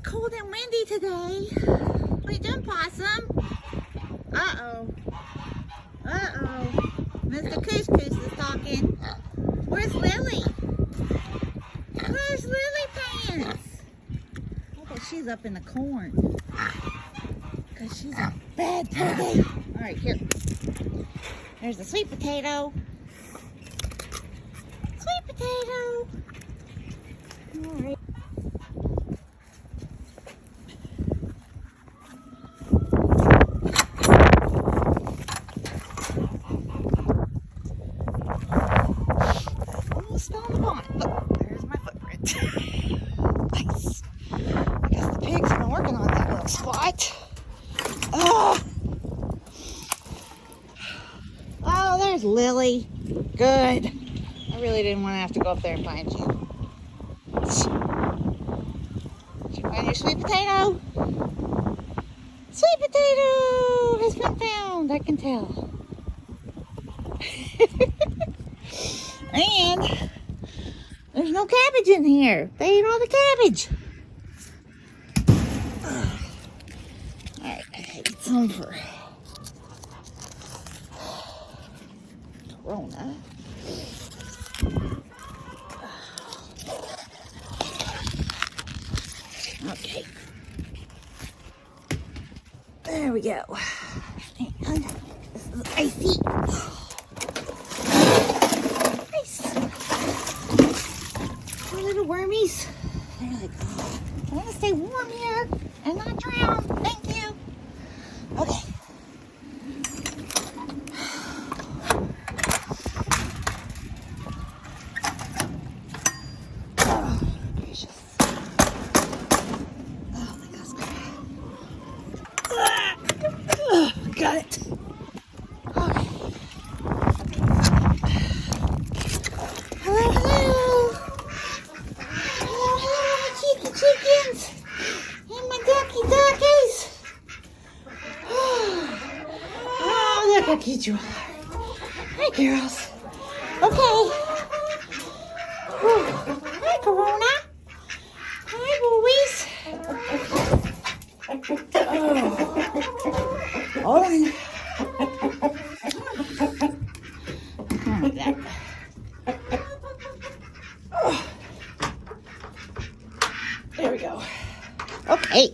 cold and windy today. What are you doing, Possum? Uh-oh. Uh-oh. Mr. Couscous is talking. Where's Lily? Where's Lily Pants? I bet she's up in the corn. Because she's a bad piggy. All right, here. There's the sweet potato. Sweet potato. All right. Almost fell in the pond. Look, there's my footprint. Nice. I guess the pigs have been working on that little spot. Oh, there's Lily. Good. I really didn't want to have to go up there and find you. Did you find your sweet potato? Sweet potato has been found, I can tell. And there's no cabbage in here. They ate all the cabbage. Alright, I gotta get some for Corona. Okay. There we go. And this is icy. Nice. Poor little wormies. They're like, oh, I want to stay warm here and not drown. Thank you. Okay. Oh, gracious. Oh my gosh. Got it. Okay. Hello, hello. Hello, hello, my cheeky chickens. And my ducky duckies. Oh, look how cute you are. Hi, girls. Okay. Hi, Corona. Hi, boys. Hold on. Come on, like that. There we go. Okay.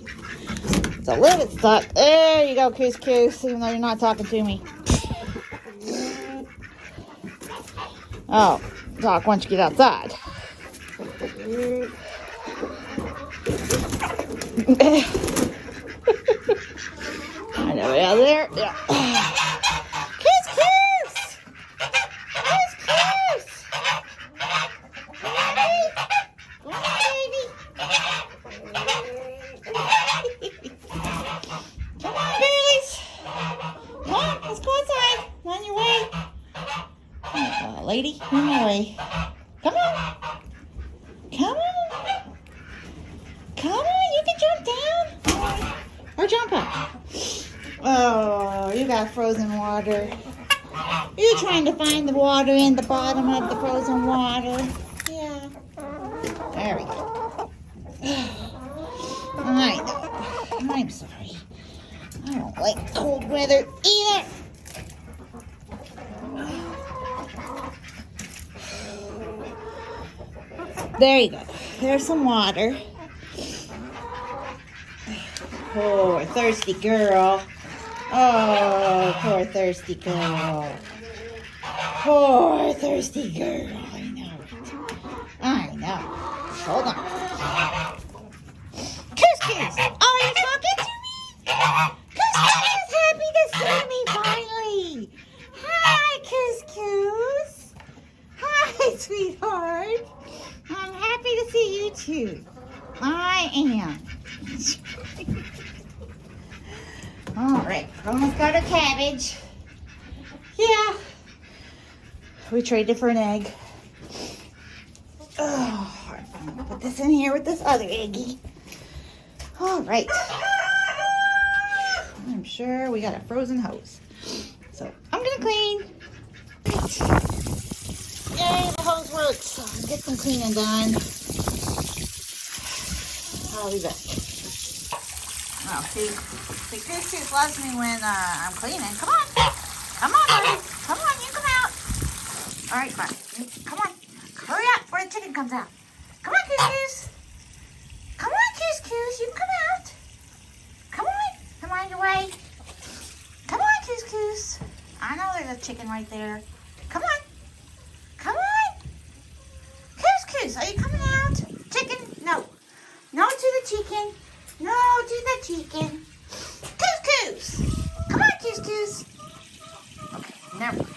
It's a little bit stuck. There you go, Couscous, even though you're not talking to me. Oh, talk once you get outside. I know, out there. Yeah. Couscous! Couscous! Come on, baby. Come on, baby. Come on, girlies. Come on, let's go outside. On your way. Lady, on my way. Come on. Come on. Come on, you can jump down. Or jump up. Oh, you got frozen water. You're trying to find the water in the bottom of the frozen water. Yeah. There we go. I know. I'm sorry. I don't like cold weather either. There you go. There's some water. Poor thirsty girl. Oh, poor thirsty girl. Poor thirsty girl. I know. I know. Hold on. Couscous, are you talking to me? Couscous is happy to see me finally. Hi, Couscous. Hi, sweetheart. I'm happy to see you too. I am. All right, almost got our cabbage. Yeah, we traded for an egg. Oh, I'm gonna put this in here with this other eggie. All right. I'm sure we got a frozen hose. So I'm gonna clean. Yay, the hose works. So I'll get some cleaning done. I'll be back. Oh, see, Coos loves me when I'm cleaning. Come on. Come on, buddy. Come on, you come out. All right, fine. Come on. Hurry up before the chicken comes out. Come on, Coos. Come on, Coos. You can come out. Come on. Come on your way. Come on, Coos. I know there's a chicken right there. Come on. Come on. Coos, are you coming out? Chicken? No. No to the chicken. No to the chicken. Coos. Come on, Coos. Okay, never mind.